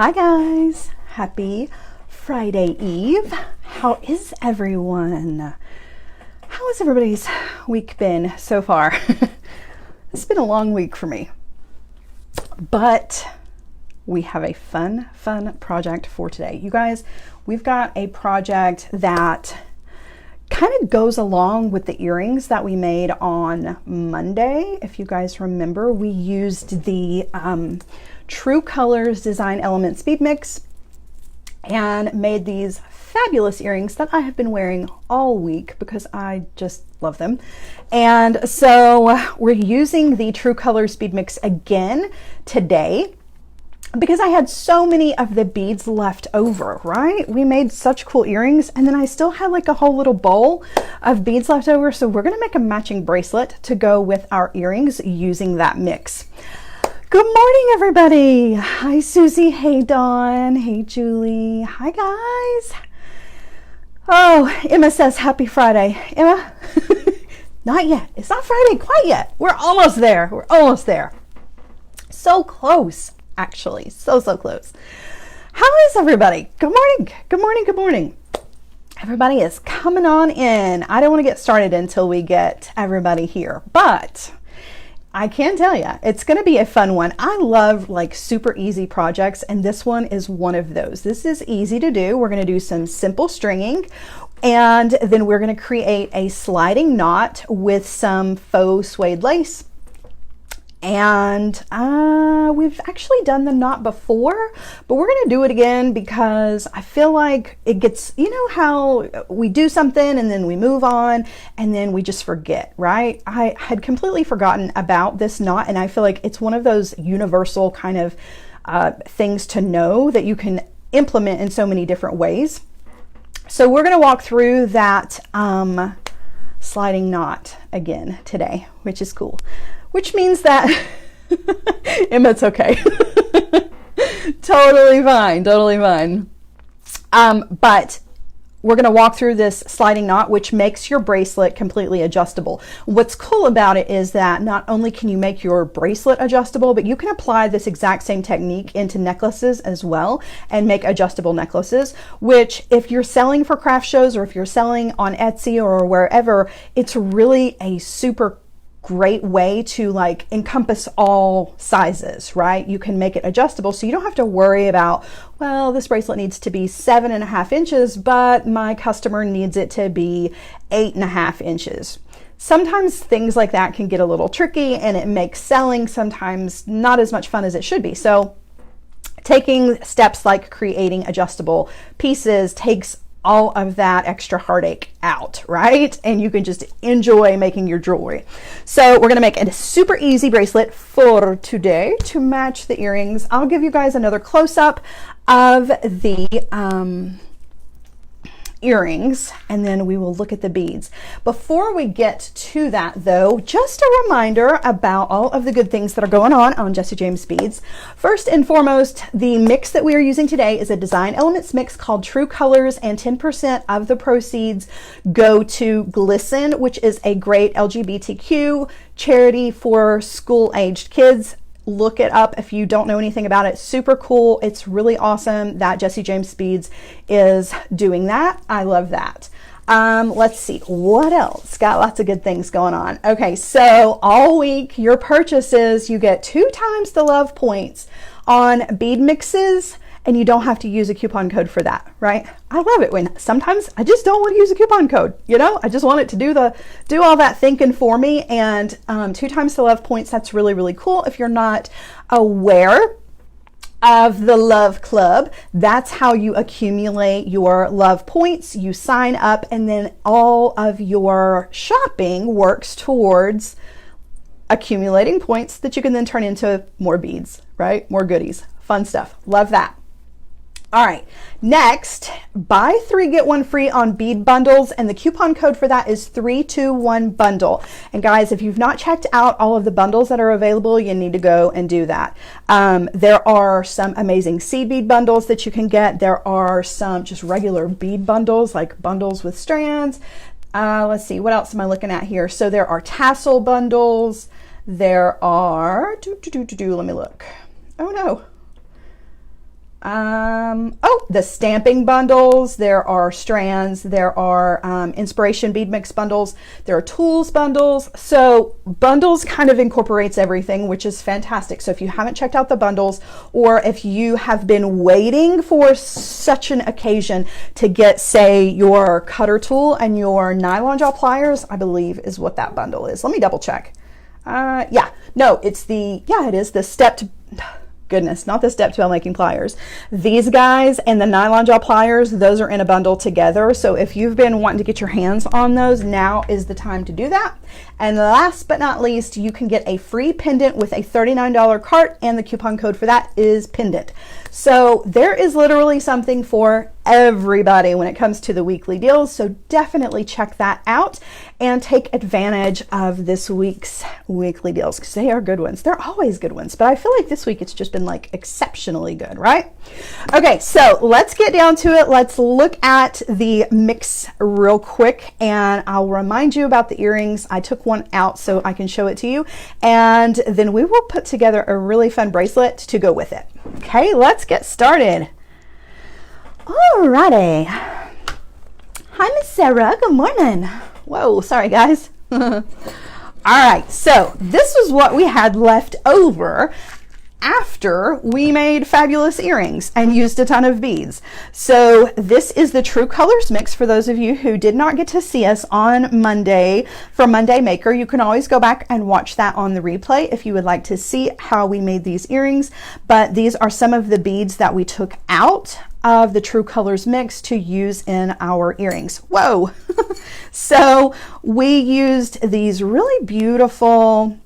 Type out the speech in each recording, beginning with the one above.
Hi guys, happy Friday Eve. How is everyone? How has everybody's week been so far? It's been a long week for me, but we have a fun project for today. You guys, we've got a project that kind of goes along with the earrings that we made on Monday. If you guys remember, we used the True Colors Design Elements bead mix and made these fabulous earrings that I have been wearing all week because I just love them. And so we're using the True Colors bead mix again today because I had so many of the beads left over, right? We made such cool earrings, and then I still had like a whole little bowl of beads left over. So we're gonna make a matching bracelet to go with our earrings using that mix. Good morning, everybody. Hi, Susie. Hey, Dawn. Hey, Julie. Hi, guys. Oh, Emma says happy Friday. Emma? Not yet. It's not Friday quite yet. We're almost there. We're almost there. So close, actually. So close. How is everybody? Good morning. Good morning. Good morning. Everybody is coming on in. I don't want to get started until we get everybody here, but I can tell you, it's going to be a fun one. I love like super easy projects, and this one is one of those. This is easy to do. We're going to do some simple stringing, and then we're going to create a sliding knot with some faux suede lace. And we've actually done the knot before, but we're going to do it again because I feel like it gets, you know how we do something and then we move on and then we just forget, right? I had completely forgotten about this knot, and I feel like it's one of those universal kind of things to know that you can implement in so many different ways. So we're going to walk through that sliding knot again today, which is cool. Which means that, Emma, it's okay. Totally fine, totally fine. But we're gonna walk through this sliding knot, which makes your bracelet completely adjustable. What's cool about it is that not only can you make your bracelet adjustable, but you can apply this exact same technique into necklaces as well and make adjustable necklaces, which if you're selling for craft shows or if you're selling on Etsy or wherever, it's really a super great way to like encompass all sizes, right? You can make it adjustable so you don't have to worry about, well, this bracelet needs to be 7.5 inches, but my customer needs it to be 8.5 inches. Sometimes things like that can get a little tricky, and it makes selling sometimes not as much fun as it should be. So taking steps like creating adjustable pieces takes all of that extra heartache out, right? And you can just enjoy making your jewelry. So we're gonna make a super easy bracelet for today to match the earrings. I'll give you guys another close-up of the earrings, and then we will look at the beads. Before we get to that though, just a reminder about all of the good things that are going on Jessie James Beads. First and foremost, the mix that we are using today is a design elements mix called True Colors, and 10% of the proceeds go to GLSEN, which is a great LGBTQ charity for school-aged kids. Look it up if you don't know anything about it. Super cool. It's really awesome that Jessie James Beads is doing that. I love that. Let's see what else. Got lots of good things going on. Okay, so all week your purchases, you get 2 times the love points on bead mixes, and you don't have to use a coupon code for that, right? I love it when sometimes I just don't want to use a coupon code, you know? I just want it to do all that thinking for me, and 2 times the love points, that's really, really cool. If you're not aware of the Love Club, that's how you accumulate your love points. You sign up, and then all of your shopping works towards accumulating points that you can then turn into more beads, right? More goodies, fun stuff. Love that. All right, next, buy 3 get 1 free on bead bundles, and the coupon code for that is 321 bundle. And guys, if you've not checked out all of the bundles that are available, you need to go and do that. There are some amazing seed bead bundles that you can get. There are some just regular bead bundles, like bundles with strands. Let's see, what else am I looking at here? So there are tassel bundles. There are, let me look. Oh no. Oh, the stamping bundles, there are strands, there are inspiration bead mix bundles, there are tools bundles. So bundles kind of incorporates everything, which is fantastic. So if you haven't checked out the bundles, or if you have been waiting for such an occasion to get, say, your cutter tool and your nylon jaw pliers, I believe is what that bundle is. Let me double check. Yeah, no, it's the, yeah, it is the stepped, goodness, not the step 12 making pliers. These guys and the nylon jaw pliers, those are in a bundle together. So if you've been wanting to get your hands on those, now is the time to do that. And last but not least, you can get a free pendant with a $39 cart, and the coupon code for that is pendant. So there is literally something for everybody when it comes to the weekly deals. So definitely check that out and take advantage of this week's weekly deals, because they are good ones. They're always good ones, but I feel like this week it's just been like exceptionally good, right? Okay, so let's get down to it. Let's look at the mix real quick, and I'll remind you about the earrings. I took one out so I can show it to you, and then we will put together a really fun bracelet to go with it. Okay, let's get started. Alrighty. Hi, Miss Sarah. Good morning. Whoa, sorry guys. All right, so this is what we had left over after we made fabulous earrings and used a ton of beads. So this is the True Colors mix. For those of you who did not get to see us on Monday from Monday Maker, you can always go back and watch that on the replay if you would like to see how we made these earrings. But these are some of the beads that we took out of the True Colors mix to use in our earrings. Whoa. So we used these really beautiful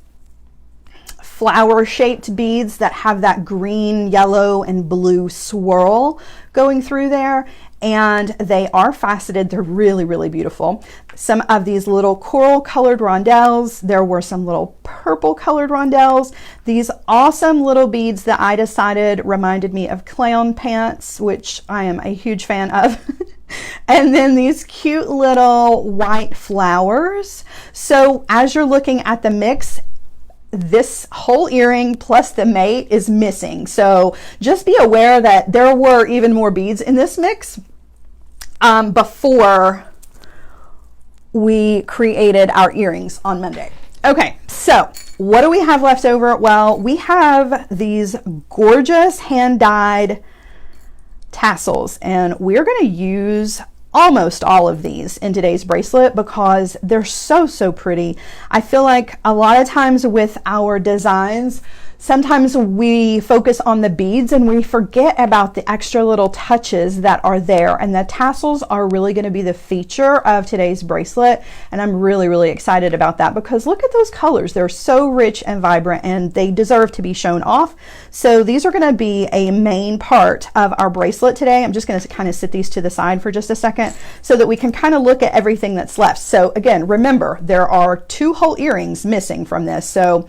flower shaped beads that have that green, yellow, and blue swirl going through there, and they are faceted. They're really, really beautiful. Some of these little coral colored rondelles, there were some little purple colored rondelles. These awesome little beads that I decided reminded me of clown pants, which I am a huge fan of. And then these cute little white flowers. So as you're looking at the mix, this whole earring plus the mate is missing. So just be aware that there were even more beads in this mix before we created our earrings on Monday. Okay, so what do we have left over? Well, we have these gorgeous hand-dyed tassels, and we're going to use almost all of these in today's bracelet because they're so pretty. I feel like a lot of times with our designs, sometimes we focus on the beads and we forget about the extra little touches that are there, and the tassels are really going to be the feature of today's bracelet, and I'm really excited about that because look at those colors. They're so rich and vibrant, and they deserve to be shown off. So these are going to be a main part of our bracelet today. I'm just going to kind of sit these to the side for just a second so that we can kind of look at everything that's left. So again, remember, there are 2 whole earrings missing from this. So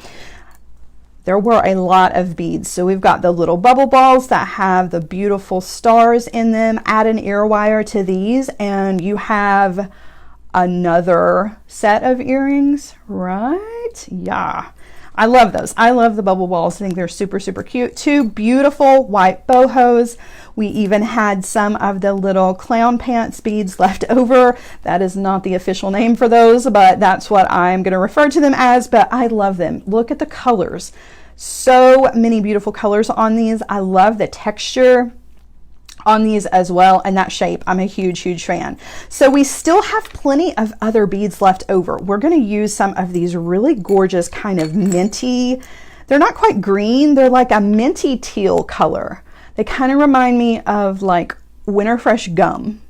there were a lot of beads. So we've got the little bubble balls that have the beautiful stars in them. Add an ear wire to these and you have another set of earrings, right? Yeah, I love those. I love the bubble balls. I think they're super cute. 2 beautiful white bohos. We even had some of the little clown pants beads left over. That is not the official name for those, but that's what I'm going to refer to them as, but I love them. Look at the colors. So many beautiful colors on these. I love the texture on these as well, and that shape. I'm a huge fan. So we still have plenty of other beads left over. We're going to use some of these really gorgeous kind of minty, they're not quite green, they're like a minty teal color. They kind of remind me of like Winter Fresh gum.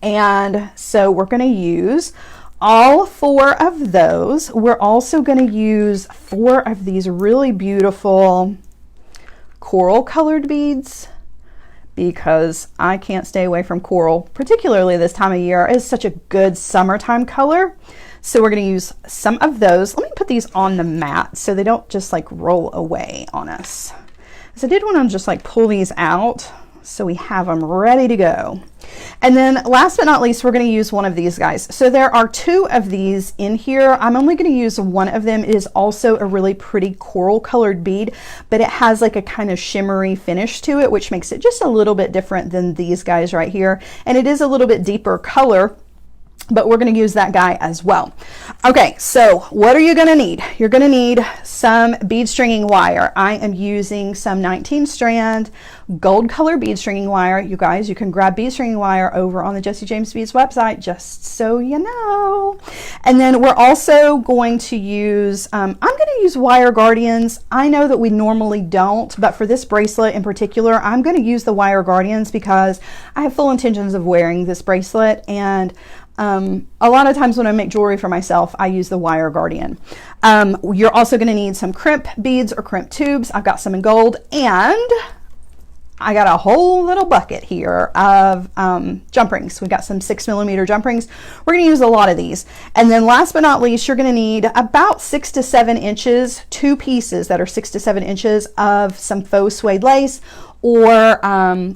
And so we're going to use all 4 of those. We're also going to use 4 of these really beautiful coral colored beads because I can't stay away from coral, particularly this time of year. It's such a good summertime color. So we're going to use some of those. Let me put these on the mat so they don't just like roll away on us. So I did want to just like pull these out so we have them ready to go. And then last but not least, we're going to use one of these guys. So there are two of these in here. I'm only going to use one of them. It is also a really pretty coral colored bead, but it has like a kind of shimmery finish to it, which makes it just a little bit different than these guys right here. And it is a little bit deeper color, but we're going to use that guy as well. Okay, so what are you going to need? You're going to need some bead stringing wire. I am using some 19 strand gold color bead stringing wire. You guys, you can grab bead stringing wire over on the Jessie James Beads website, just so you know. And then we're also going to use, I'm going to use wire guardians. I know that we normally don't, but for this bracelet in particular, I'm going to use the wire guardians because I have full intentions of wearing this bracelet. And a lot of times when I make jewelry for myself, I use the wire guardian. You're also going to need some crimp beads or crimp tubes. I've got some in gold, and I got a whole little bucket here of jump rings. We've got some 6mm jump rings. We're going to use a lot of these. And then last but not least, you're going to need about 6 to 7 inches, 2 pieces that are 6 to 7 inches of some faux suede lace or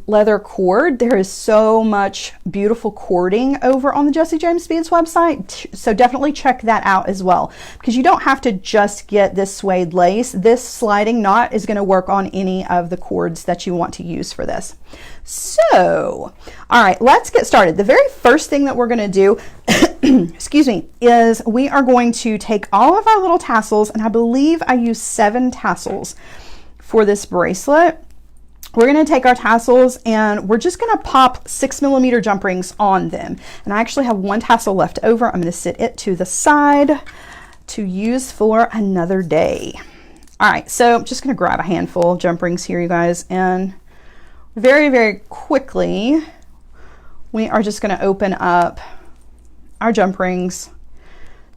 leather cord. There is so much beautiful cording over on the Jessie James Beads website, so definitely check that out as well, because you don't have to just get this suede lace. This sliding knot is going to work on any of the cords that you want to use for this. So, all right, let's get started. The very first thing that we're going to do excuse me, is we are going to take all of our little tassels, and I believe I use 7 tassels for this bracelet. We're going to take our tassels and we're just going to pop 6mm jump rings on them. And I actually have 1 tassel left over. I'm going to sit it to the side to use for another day. All right, so I'm just going to grab a handful of jump rings here, you guys, and very, very quickly, we are just going to open up our jump rings.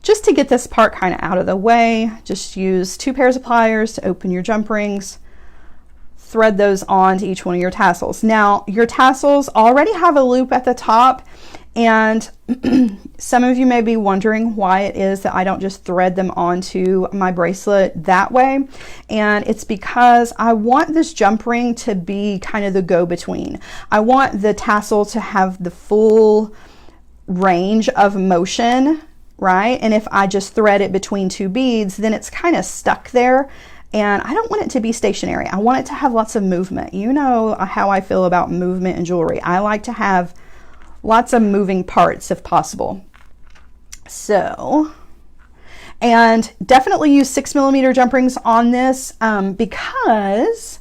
Just to get this part kind of out of the way, just use 2 pairs of pliers to open your jump rings. Thread those on to each one of your tassels. Now, your tassels already have a loop at the top, and some of you may be wondering why it is that I don't just thread them onto my bracelet that way. And it's because I want this jump ring to be kind of the go-between. I want the tassel to have the full range of motion, right? And if I just thread it between 2 beads, then it's kind of stuck there. And I don't want it to be stationary. I want it to have lots of movement. You know how I feel about movement in jewelry. I like to have lots of moving parts if possible. So, and definitely use 6mm jump rings on this because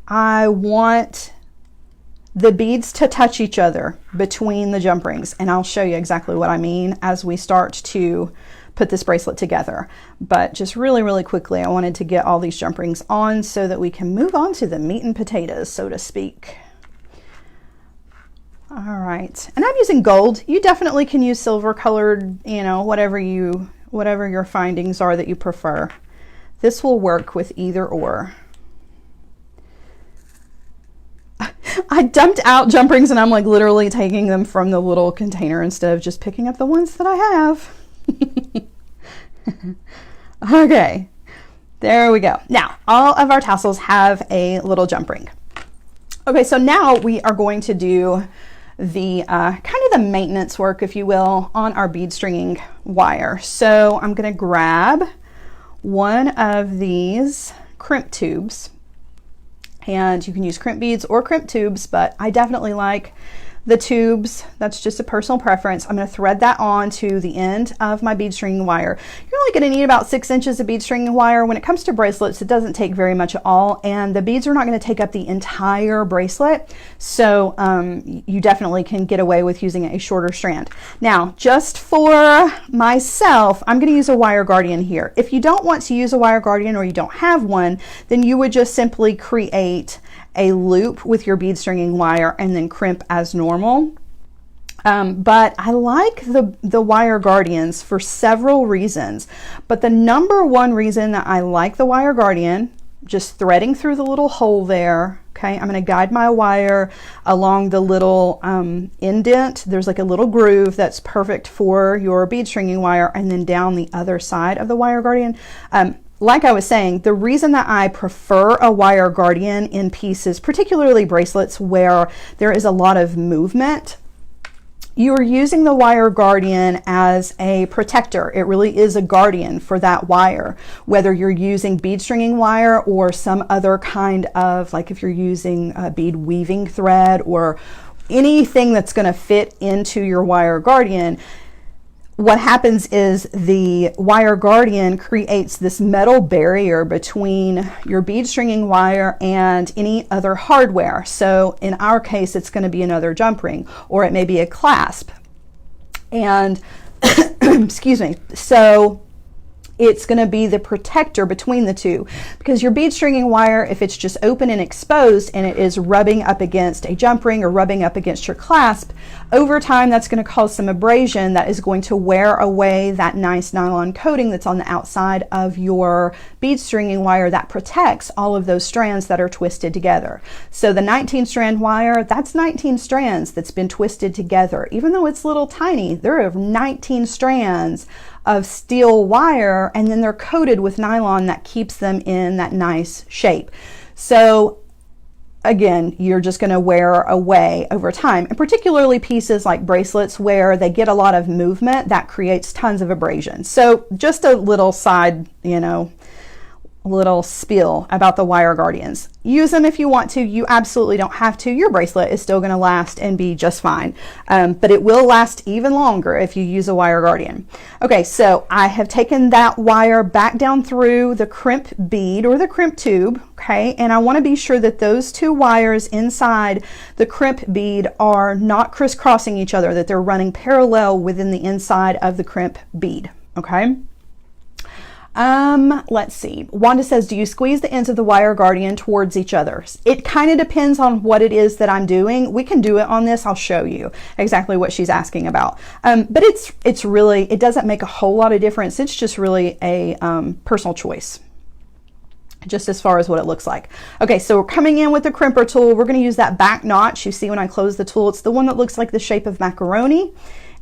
I want the beads to touch each other between the jump rings. And I'll show you exactly what I mean as we start to put this bracelet together. But just really, really quickly, I wanted to get all these jump rings on so that we can move on to the meat and potatoes, so to speak. All right, and I'm using gold. You definitely can use silver colored, you know, whatever your findings are that you prefer. This will work with either or. I dumped out jump rings and I'm like literally taking them from the little container instead of just picking up the ones that I have. Okay, there we go. Now, all of our tassels have a little jump ring. Okay, so now we are going to do the kind of the maintenance work, if you will, on our bead stringing wire. So I'm going to grab one of these crimp tubes, and you can use crimp beads or crimp tubes, but I definitely like the tubes. That's just a personal preference. I'm going to thread that on to the end of my bead stringing wire. You're only going to need about 6 inches of bead stringing wire. When it comes to bracelets, it doesn't take very much at all, and the beads are not going to take up the entire bracelet, so you definitely can get away with using a shorter strand. Now, just for myself, I'm going to use a wire guardian here. If you don't want to use a wire guardian or you don't have one, then you would just simply create a loop with your bead stringing wire and then crimp as normal. But I like the wire guardians for several reasons. But the number one reason that I like the wire guardian, just threading through the little hole there, okay, I'm going to guide my wire along the little indent. There's like a little groove that's perfect for your bead stringing wire, and then down the other side of the wire guardian. Like I was saying, the reason that I prefer a wire guardian in pieces, particularly bracelets where there is a lot of movement, you're using the wire guardian as a protector. It really is a guardian for that wire, whether you're using bead stringing wire or some other kind of, like if you're using a bead weaving thread or anything that's going to fit into your wire guardian. What happens is the wire guardian creates this metal barrier between your bead stringing wire and any other hardware. So in our case, it's going to be another jump ring, or it may be a clasp. And excuse me. So it's going to be the protector between the two, because your bead stringing wire, if it's just open and exposed and it is rubbing up against a jump ring or rubbing up against your clasp, over time that's going to cause some abrasion that is going to wear away that nice nylon coating that's on the outside of your bead stringing wire that protects all of those strands that are twisted together. So the 19 strand wire, that's 19 strands that's been twisted together. Even though it's little tiny, there are 19 strands of steel wire, and then they're coated with nylon that keeps them in that nice shape. So again, you're just going to wear away over time, and particularly pieces like bracelets where they get a lot of movement, that creates tons of abrasion. So just a little side, little spiel about the wire guardians. Use them if you want to. You absolutely don't have to. Your bracelet is still going to last and be just fine, but it will last even longer if you use a wire guardian. Okay, so I have taken that wire back down through the crimp bead or the crimp tube, okay, and I want to be sure that those two wires inside the crimp bead are not crisscrossing each other, that they're running parallel within the inside of the crimp bead, okay? Let's see. Wanda says, do you squeeze the ends of the wire guardian towards each other? It kind of depends on what it is that I'm doing. We can do it on this. I'll show you exactly what she's asking about. But it's really, it doesn't make a whole lot of difference. It's just really a personal choice, just as far as what it looks like. Okay, so we're coming in with the crimper tool. We're going to use that back notch. You see when I close the tool, it's the one that looks like the shape of macaroni.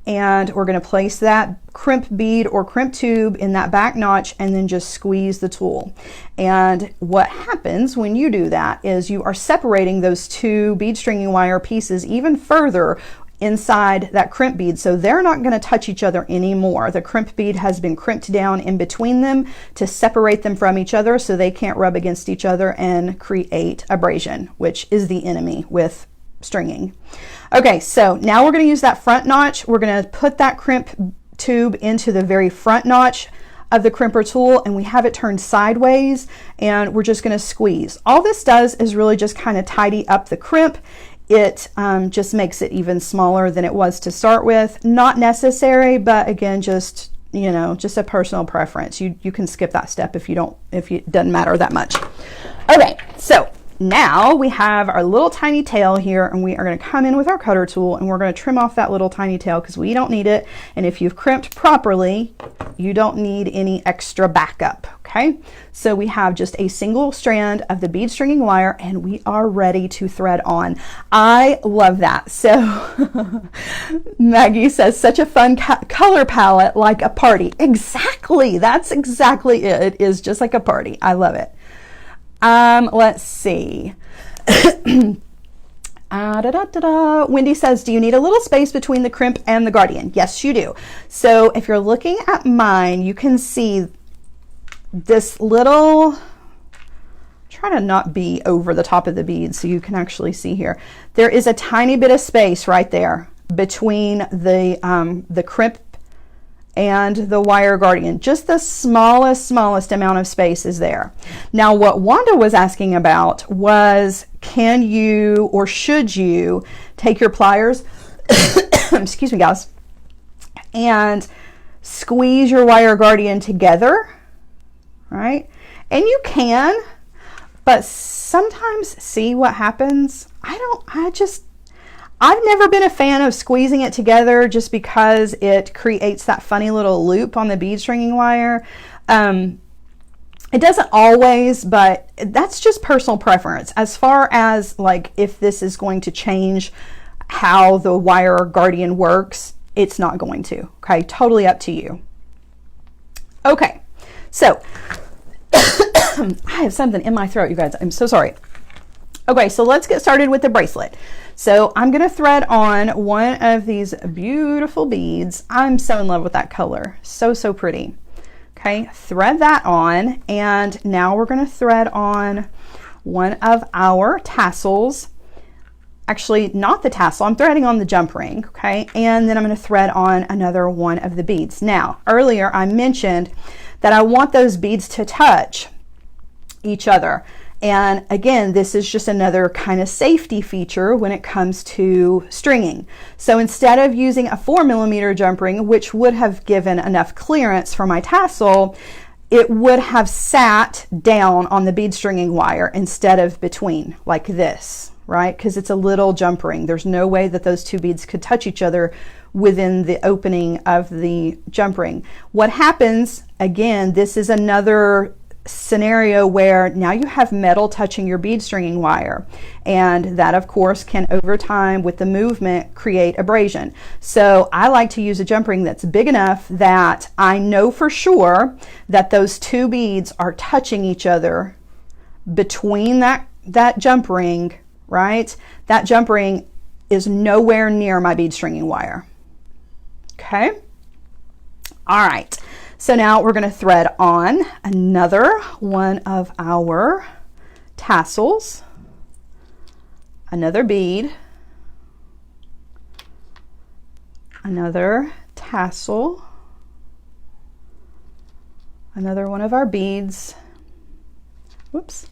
And we're going to place that crimp bead or crimp tube in that back notch and then just squeeze the tool. And what happens when you do that is you are separating those two bead stringing wire pieces even further inside that crimp bead, so they're not going to touch each other anymore. The crimp bead has been crimped down in between them to separate them from each other so they can't rub against each other and create abrasion, which is the enemy with stringing. Okay, so now we're going to use that front notch. We're going to put that crimp tube into the very front notch of the crimper tool, and we have it turned sideways, and we're just going to squeeze. All this does is really just kind of tidy up the crimp. It just makes it even smaller than it was to start with. Not necessary, but again, just just a personal preference. You can skip that step if it doesn't matter that much. Okay, so now we have our little tiny tail here, and we are going to come in with our cutter tool and we're going to trim off that little tiny tail because we don't need it. And if you've crimped properly, you don't need any extra backup. Okay, so we have just a single strand of the bead stringing wire and we are ready to thread on. I love that. So Maggie says, such a fun color palette, like a party. Exactly, that's exactly it. It is just like a party. I love it. Let's see. Wendy says, do you need a little space between the crimp and the guardian? Yes, you do. So if you're looking at mine, you can see this little, try to not be over the top of the bead so you can actually see here. There is a tiny bit of space right there between the crimp and the wire guardian. Just the smallest amount of space is there. Now what Wanda was asking about was, can you or should you take your pliers excuse me guys, and squeeze your wire guardian together, right? And you can, but sometimes, see what happens? I've never been a fan of squeezing it together just because it creates that funny little loop on the bead stringing wire. It doesn't always, but that's just personal preference. As far as like if this is going to change how the wire guardian works, it's not going to. Okay, totally up to you. Okay, so I have something in my throat, you guys. I'm so sorry. Okay, so let's get started with the bracelet. So I'm going to thread on one of these beautiful beads. I'm so in love with that color. So, so pretty. Okay, thread that on, and now we're going to thread on one of our tassels. Actually, not the tassel, I'm threading on the jump ring, okay? And then I'm going to thread on another one of the beads. Now, earlier I mentioned that I want those beads to touch each other. And again, this is just another kind of safety feature when it comes to stringing. So instead of using a 4mm jump ring, which would have given enough clearance for my tassel, it would have sat down on the bead stringing wire instead of between, like this, right? Because it's a little jump ring. There's no way that those two beads could touch each other within the opening of the jump ring. What happens, again, this is another scenario where now you have metal touching your bead stringing wire, and that of course can over time with the movement create abrasion. So I like to use a jump ring that's big enough that I know for sure that those two beads are touching each other between that jump ring, right? That jump ring is nowhere near my bead stringing wire. Okay, all right. So now we're going to thread on another one of our tassels, another bead, another tassel, another one of our beads. Whoops.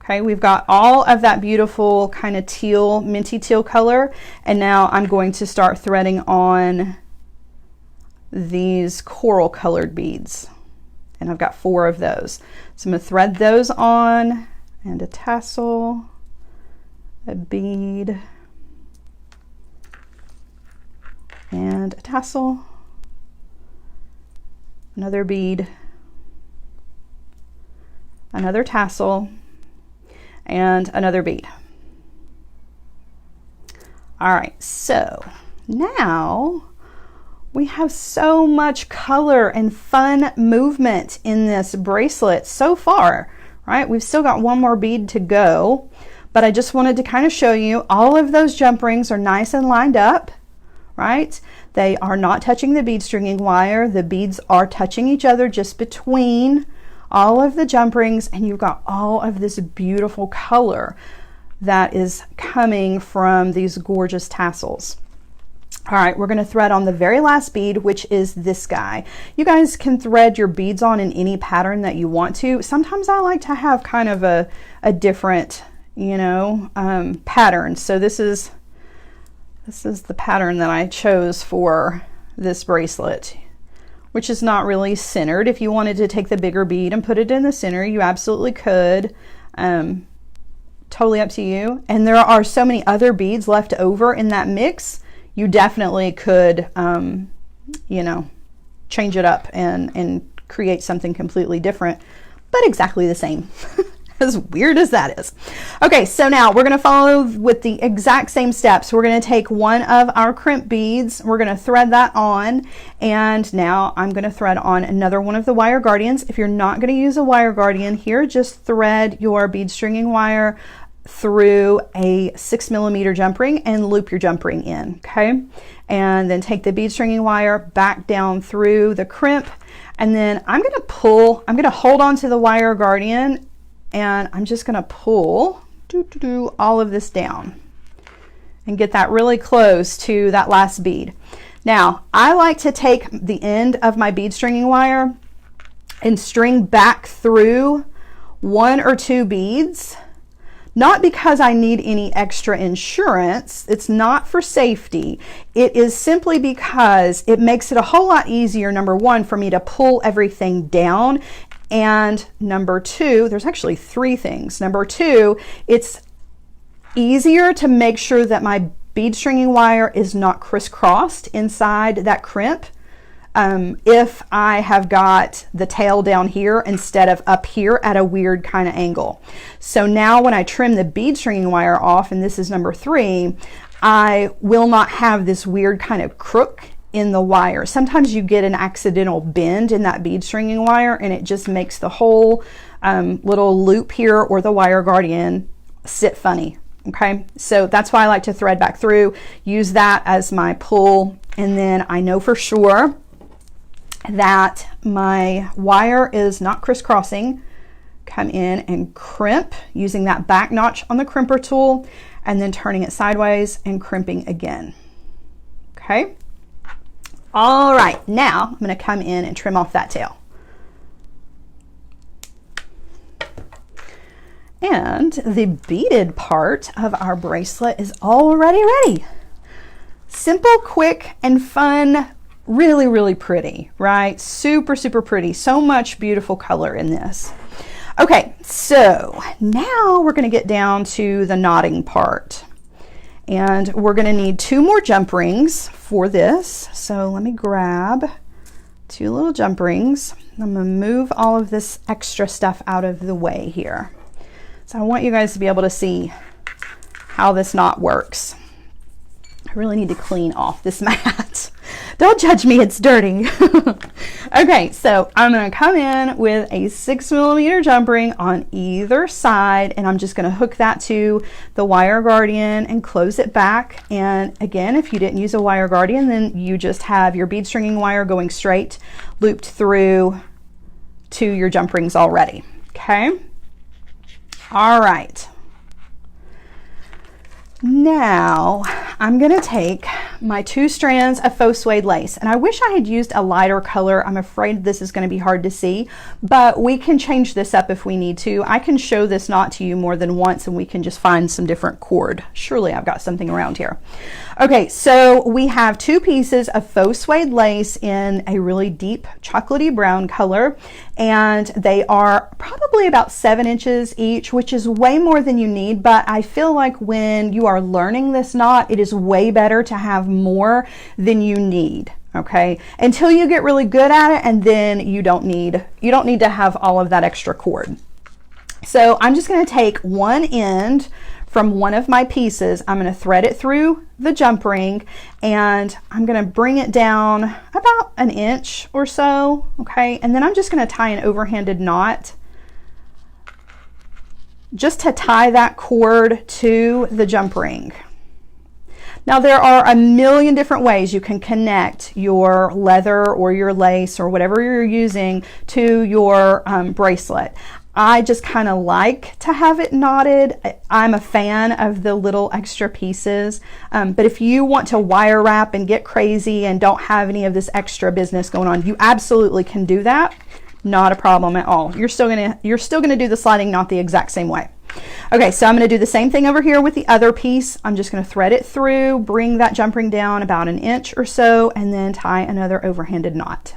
Okay, we've got all of that beautiful kind of teal, minty teal color, and now I'm going to start threading on these coral colored beads, and I've got 4 of those. So I'm going to thread those on, and a tassel, a bead, and a tassel, another bead, another tassel, and another bead. All right, so now we have so much color and fun movement in this bracelet so far, right? We've still got one more bead to go, but I just wanted to kind of show you all of those jump rings are nice and lined up, right? They are not touching the bead stringing wire. The beads are touching each other just between all of the jump rings, and you've got all of this beautiful color that is coming from these gorgeous tassels. All right, we're going to thread on the very last bead, which is this guy. You guys can thread your beads on in any pattern that you want to. Sometimes I like to have kind of a different, you know, pattern. So this is the pattern that I chose for this bracelet, which is not really centered. If you wanted to take the bigger bead and put it in the center, you absolutely could. Totally up to you. And there are so many other beads left over in that mix. You definitely could, you know, change it up and create something completely different, but exactly the same. As weird as that is. Okay, so now we're going to follow with the exact same steps. We're going to take one of our crimp beads, we're going to thread that on, and now I'm going to thread on another one of the wire guardians. If you're not going to use a wire guardian here, just thread your bead stringing wire through a 6mm jump ring and loop your jump ring in, okay? And then take the bead stringing wire back down through the crimp, and then I'm going to hold on to the wire guardian, and I'm just going to pull all of this down and get that really close to that last bead. Now, I like to take the end of my bead stringing wire and string back through 1 or 2 beads. Not because I need any extra insurance, it's not for safety. It is simply because it makes it a whole lot easier, number 1, for me to pull everything down, and number 2, there's actually 3 things. Number 2, it's easier to make sure that my bead stringing wire is not crisscrossed inside that crimp. If I have got the tail down here instead of up here at a weird kind of angle. So now when I trim the bead stringing wire off, and this is number 3, I will not have this weird kind of crook in the wire. Sometimes you get an accidental bend in that bead stringing wire, and it just makes the whole little loop here or the wire guardian sit funny. Okay, so that's why I like to thread back through, use that as my pull, and then I know for sure that my wire is not crisscrossing. Come in and crimp using that back notch on the crimper tool, and then turning it sideways and crimping again. Okay, all right, now I'm going to come in and trim off that tail. And the beaded part of our bracelet is already ready. Simple, quick, and fun. Really, really pretty, right? Super, super pretty. So much beautiful color in this. Okay, so now we're going to get down to the knotting part. And we're going to need 2 more jump rings for this. So let me grab 2 little jump rings. I'm going to move all of this extra stuff out of the way here. So I want you guys to be able to see how this knot works. I really need to clean off this mat. Don't judge me, it's dirty. Okay, so I'm going to come in with a 6mm jump ring on either side, and I'm just going to hook that to the wire guardian and close it back. And again, if you didn't use a wire guardian, then you just have your bead stringing wire going straight, looped through to your jump rings already. Okay. All right, now I'm going to take my 2 strands of faux suede lace, and I wish I had used a lighter color. I'm afraid this is going to be hard to see, but we can change this up if we need to. I can show this knot to you more than once, and we can just find some different cord. Surely I've got something around here. Okay, so we have 2 pieces of faux suede lace in a really deep chocolatey brown color, and they are probably about 7 inches each, which is way more than you need, but I feel like when you are learning this knot, it is way better to have more than you need. Okay, until you get really good at it, and then you don't need to have all of that extra cord. So I'm just going to take one end from one of my pieces. I'm going to thread it through the jump ring, and I'm going to bring it down about 1 inch or so. Okay, and then I'm just going to tie an overhanded knot just to tie that cord to the jump ring. Now there are a million different ways you can connect your leather or your lace or whatever you're using to your bracelet. I just kind of like to have it knotted. I'm a fan of the little extra pieces, but if you want to wire wrap and get crazy and don't have any of this extra business going on, you absolutely can do that. Not a problem at all. You're still gonna do the sliding knot the exact same way. Okay, so I'm going to do the same thing over here with the other piece. I'm just going to thread it through, bring that jump ring down about 1 inch or so, and then tie another overhanded knot.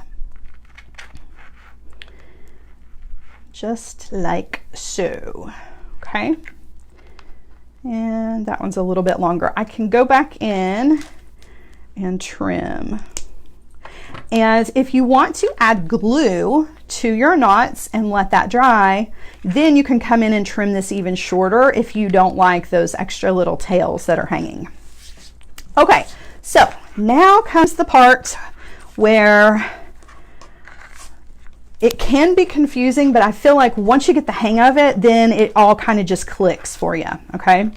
Just like so. Okay, and that one's a little bit longer. I can go back in and trim. And if you want to add glue to your knots and let that dry, then you can come in and trim this even shorter if you don't like those extra little tails that are hanging. Okay, so now comes the part where it can be confusing, but I feel like once you get the hang of it, then it all kind of just clicks for you. Okay,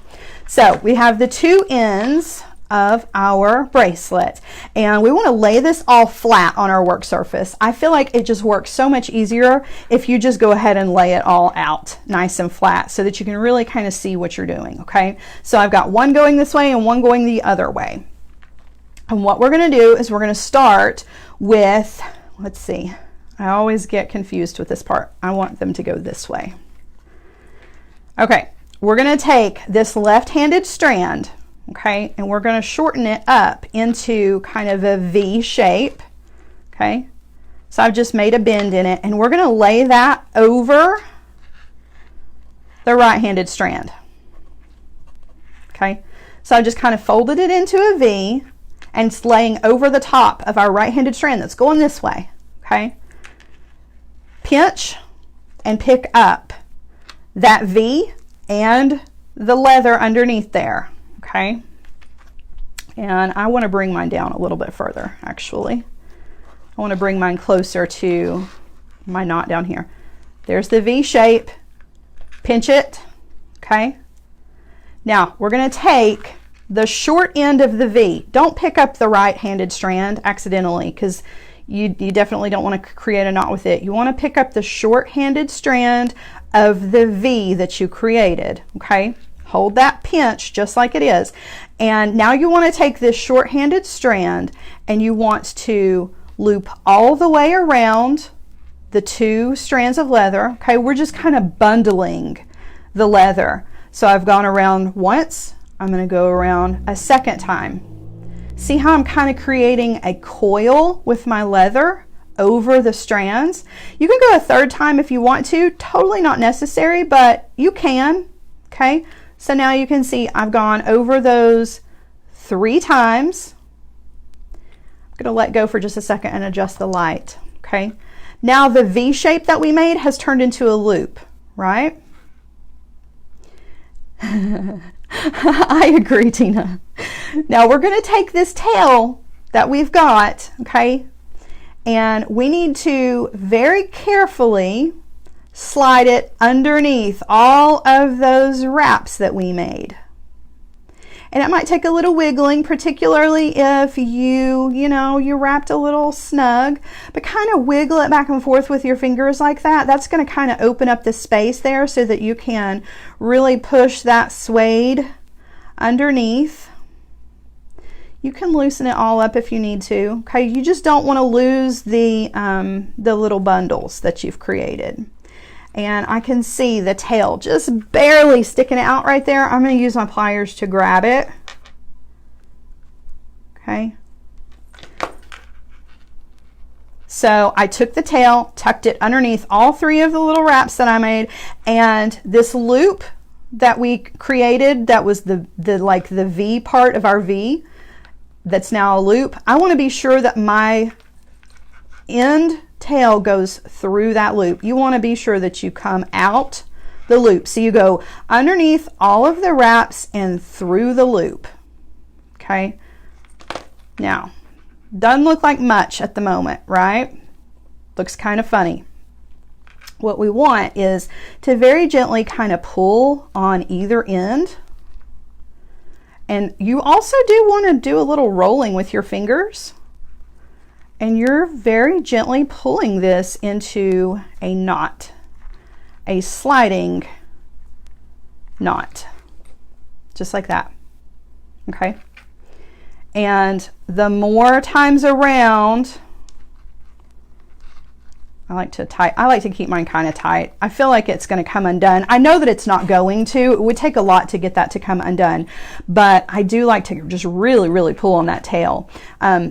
so we have the 2 ends of our bracelet, and we want to lay this all flat on our work surface. I feel like it just works so much easier if you just go ahead and lay it all out nice and flat so that you can really kind of see what you're doing. Okay, so I've got one going this way and one going the other way, and what we're going to do is we're going to start with, let's see, I always get confused with this part. I want them to go this way. Okay, we're going to take this left-handed strand, okay, and we're going to shorten it up into kind of a V shape. Okay, so I've just made a bend in it, and we're going to lay that over the right-handed strand. Okay, so I just kind of folded it into a V, and it's laying over the top of our right-handed strand that's going this way. Okay, pinch and pick up that V and the leather underneath there. Okay, and I want to bring mine down a little bit further. Actually, I want to bring mine closer to my knot down here. There's the V shape, pinch it, okay, Now we're going to take the short end of the V. Don't pick up the right-handed strand accidentally, because you definitely don't want to create a knot with it. You want to pick up the short-handed strand of the V that you created, okay? Hold that pinch just like it is. And now you want to take this short-handed strand and you want to loop all the way around the 2 strands of leather, okay? We're just kind of bundling the leather. So I've gone around once, I'm going to go around a second time. See how I'm kind of creating a coil with my leather over the strands? You can go a third time if you want to, totally not necessary, but you can, okay? So now you can see I've gone over those 3 times. I'm going to let go for just a second and adjust the light, okay? Now the V shape that we made has turned into a loop, right? I agree, Tina. Now we're going to take this tail that we've got, okay, and we need to very carefully slide it underneath all of those wraps that we made. And it might take a little wiggling, particularly if you wrapped a little snug, but kind of wiggle it back and forth with your fingers like that. That's going to kind of open up the space there so that you can really push that suede underneath. You can loosen it all up if you need to. Okay, you just don't want to lose the little bundles that you've created. And I can see the tail just barely sticking out right there. I'm going to use my pliers to grab it. Okay. So I took the tail, tucked it underneath all 3 of the little wraps that I made, and this loop that we created, that was the V part of our V, that's now a loop. I want to be sure that my end tail goes through that loop. You want to be sure that you come out the loop. So you go underneath all of the wraps and through the loop. Okay. Now, doesn't look like much at the moment, right? Looks kind of funny. What we want is to very gently kind of pull on either end. And you also do want to do a little rolling with your fingers. And you're very gently pulling this into a knot, a sliding knot, just like that, okay? And the more times around, I like to keep mine kind of tight. I feel like it's going to come undone. I know that it's not going to. It would take a lot to get that to come undone, but I do like to just really, really pull on that tail.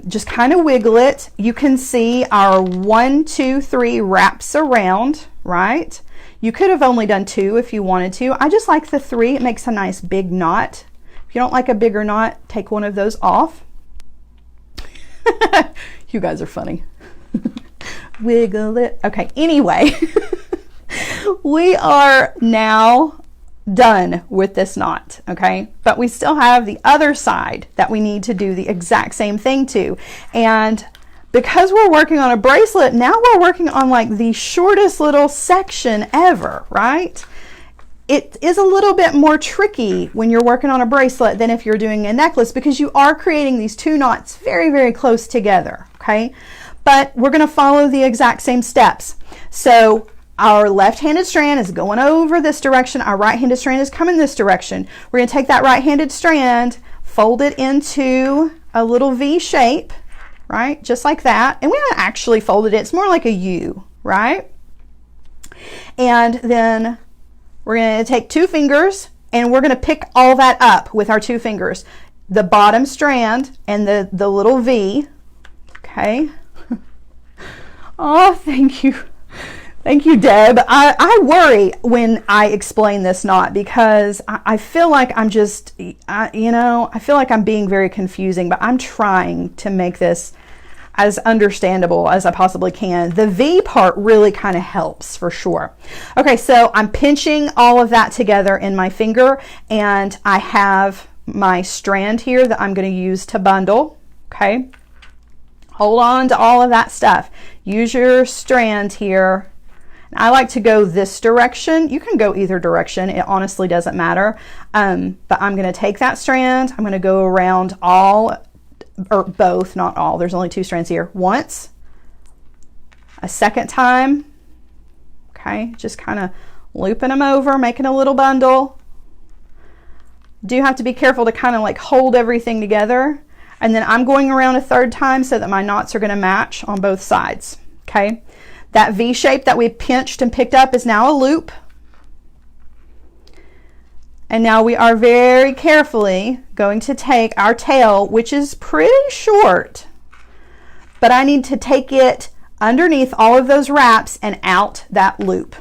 Just kind of wiggle it. You can see our 1, 2, 3 wraps around, right? You could have only done 2 if you wanted to. I just like the 3. It makes a nice big knot. If you don't like a bigger knot, take one of those off. You guys are funny. Wiggle it. Okay, anyway, we are now done with this knot, okay? But we still have the other side that we need to do the exact same thing to. And because we're working on a bracelet, now we're working on like the shortest little section ever, right? It is a little bit more tricky when you're working on a bracelet than if you're doing a necklace, because you are creating these 2 knots very, very close together, okay? But we're going to follow the exact same steps. So our left-handed strand is going over this direction. Our right-handed strand is coming this direction. We're going to take that right-handed strand, fold it into a little V shape, right? Just like that. And we haven't actually folded it. It's more like a U, right? And then we're going to take 2 fingers and we're going to pick all that up with our 2 fingers. The bottom strand and the little V, okay? Oh, thank you. Thank you, Deb. I worry when I explain this knot because I feel like I'm just, I feel like I'm being very confusing, but I'm trying to make this as understandable as I possibly can. The V part really kind of helps for sure. Okay, so I'm pinching all of that together in my finger, and I have my strand here that I'm going to use to bundle, okay? Hold on to all of that stuff. Use your strand here. I like to go this direction. You can go either direction. It honestly doesn't matter. But I'm going to take that strand. I'm going to go around all, or both, not all. There's only 2 strands here. Once, a second time. Okay, just kind of looping them over, making a little bundle. Do have to be careful to kind of like hold everything together. And then I'm going around a 3rd time so that my knots are going to match on both sides. Okay, that V shape that we pinched and picked up is now a loop. And now we are very carefully going to take our tail, which is pretty short, but I need to take it underneath all of those wraps and out that loop.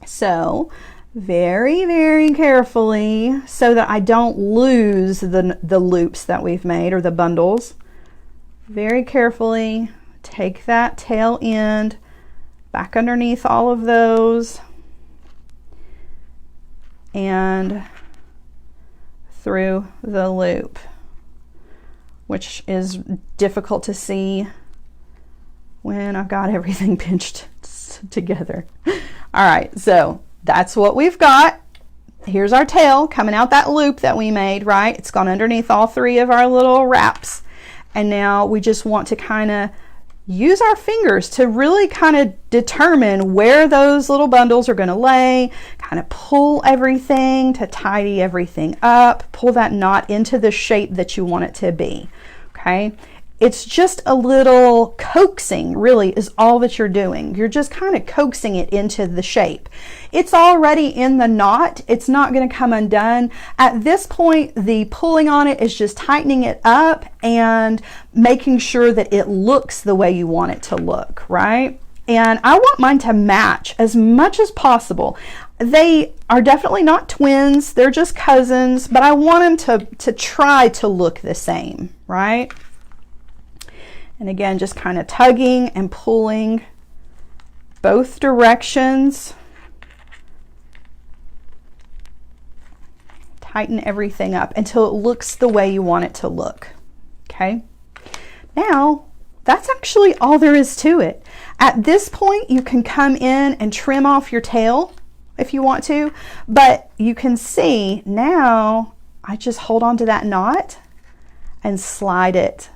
So very, very carefully, so that I don't lose the loops that we've made, or the bundles. Very carefully take that tail end back underneath all of those and through the loop, which is difficult to see when I've got everything pinched together. All right, so that's what we've got. Here's our tail coming out that loop that we made, right? It's gone underneath all 3 of our little wraps. And now we just want to kind of use our fingers to really kind of determine where those little bundles are going to lay, kind of pull everything to tidy everything up, pull that knot into the shape that you want it to be. Okay, it's just a little coaxing, really, is all that you're doing. You're just kind of coaxing it into the shape. It's already in the knot. It's not going to come undone. At this point, the pulling on it is just tightening it up and making sure that it looks the way you want it to look, right? And I want mine to match as much as possible. They are definitely not twins. They're just cousins, but I want them to try to look the same, right? And again, just kind of tugging and pulling both directions. Tighten everything up until it looks the way you want it to look. Okay. Now, that's actually all there is to it. At this point, you can come in and trim off your tail if you want to, but you can see now I just hold on to that knot and slide it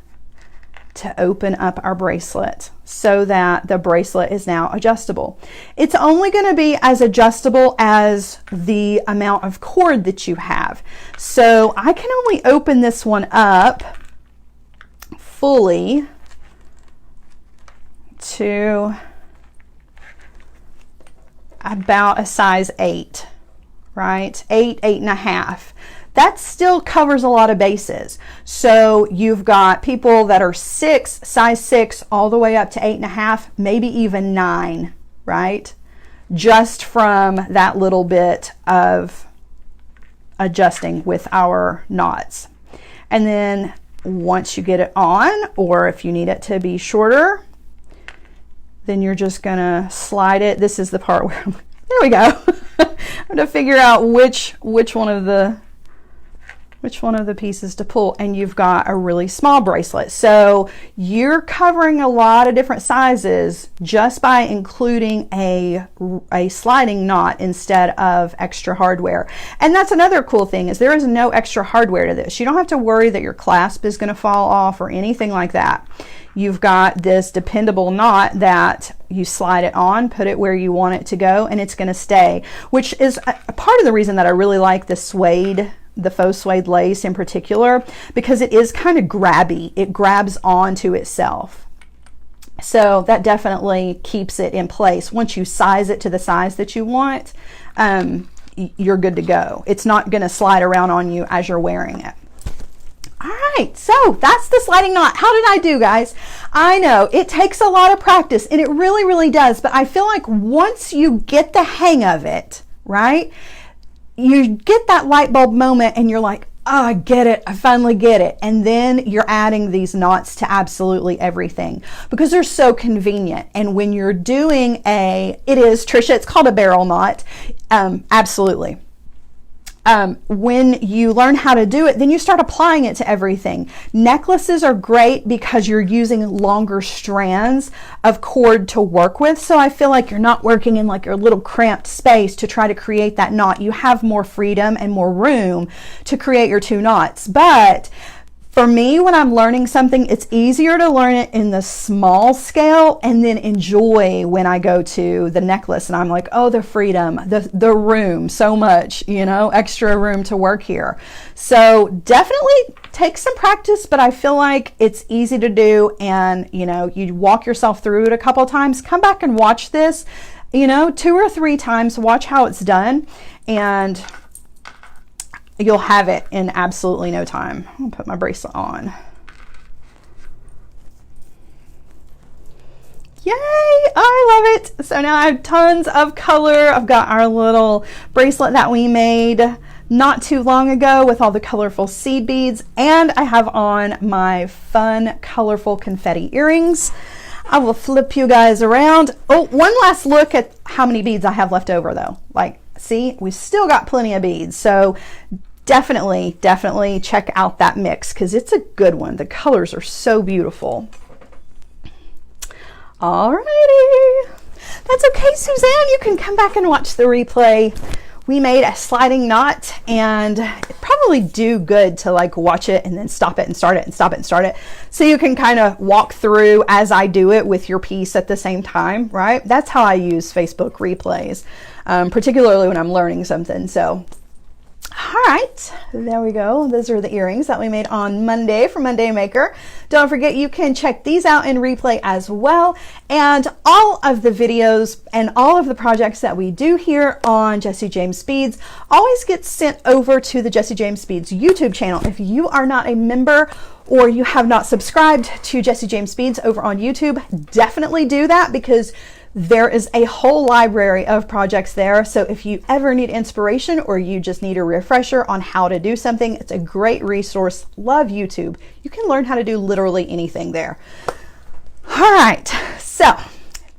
to open up our bracelet so that the bracelet is now adjustable. It's only going to be as adjustable as the amount of cord that you have. So I can only open this one up fully to about a size 8, right? 8, 8.5. That still covers a lot of bases. So you've got people that are 6, size 6, all the way up to 8.5, maybe even 9, right? Just from that little bit of adjusting with our knots. And then once you get it on, or if you need it to be shorter, then you're just gonna slide it. This is the part where, there we go. I'm gonna figure out which one of the pieces to pull, and you've got a really small bracelet. So you're covering a lot of different sizes just by including a sliding knot instead of extra hardware. And that's another cool thing, is there is no extra hardware to this. You don't have to worry that your clasp is going to fall off or anything like that. You've got this dependable knot that you slide it on, put it where you want it to go, and it's going to stay, which is a part of the reason that I really like the suede, the faux suede lace in particular, because it is kind of grabby. It grabs onto itself. So that definitely keeps it in place. Once you size it to the size that you want, you're good to go. It's not going to slide around on you as you're wearing it. All right, so that's the sliding knot. How did I do, guys? I know it takes a lot of practice, and it really, really does. But I feel like once you get the hang of it, right, you get that light bulb moment and you're like, oh, I get it. I finally get it. And then you're adding these knots to absolutely everything because they're so convenient. And when you're doing Trisha, it's called a barrel knot. Absolutely. when you learn how to do it, then you start applying it to everything. Necklaces are great because you're using longer strands of cord to work with. So I feel like you're not working in like your little cramped space to try to create that knot. You have more freedom and more room to create your 2 knots. But for me, when I'm learning something, it's easier to learn it in the small scale and then enjoy when I go to the necklace and I'm like, oh, the freedom, the room, so much, you know, extra room to work here. So definitely take some practice, but I feel like it's easy to do. And, you know, you walk yourself through it a couple of times, come back and watch this, you know, 2 or 3 times, watch how it's done, and you'll have it in absolutely no time. I'll put my bracelet on. Yay, I love it. So now I have tons of color. I've got our little bracelet that we made not too long ago with all the colorful seed beads, and I have on my fun, colorful confetti earrings. I will flip you guys around. Oh, one last look at how many beads I have left over though. Like, see, we still got plenty of beads. So definitely check out that mix because it's a good one. The colors are so beautiful. Alrighty. That's okay, Suzanne. You can come back and watch the replay. We made a sliding knot, and it probably do good to like watch it and then stop it and start it and stop it and start it. So you can kind of walk through as I do it with your piece at the same time, right? That's how I use Facebook replays, particularly when I'm learning something. So all right, there we go. Those are the earrings that we made on Monday from Monday Maker. Don't forget, you can check these out in replay as well. And all of the videos and all of the projects that we do here on Jessie James Beads always get sent over to the Jessie James Beads YouTube channel. If you are not a member or you have not subscribed to Jessie James Beads over on YouTube, definitely do that because there is a whole library of projects there. So if you ever need inspiration or you just need a refresher on how to do something, it's a great resource. Love YouTube. You can learn how to do literally anything there. All right. So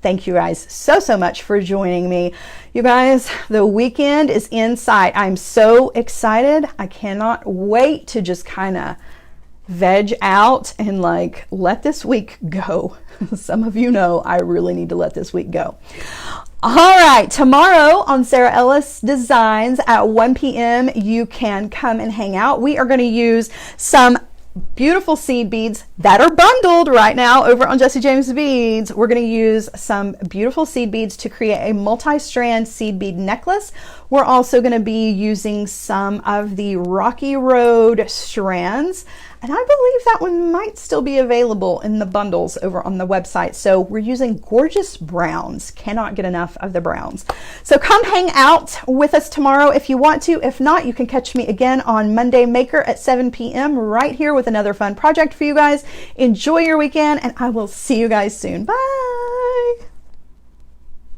thank you guys so much for joining me. You guys, the weekend is in sight. I'm so excited. I cannot wait to just kind of veg out and like let this week go. Some of you know I really need to let this week go. All right, tomorrow on Sarah Ellis Designs at 1 p.m. you can come and hang out. We are going to use some beautiful seed beads that are bundled right now over on Jessie James Beads. We're going to use some beautiful seed beads to create a multi-strand seed bead necklace. We're also going to be using some of the Rocky Road strands, and I believe that one might still be available in the bundles over on the website. So we're using gorgeous browns. Cannot get enough of the browns. So come hang out with us tomorrow if you want to. If not, you can catch me again on Monday Maker at 7 p.m. right here with another fun project for you guys. Enjoy your weekend, and I will see you guys soon. Bye.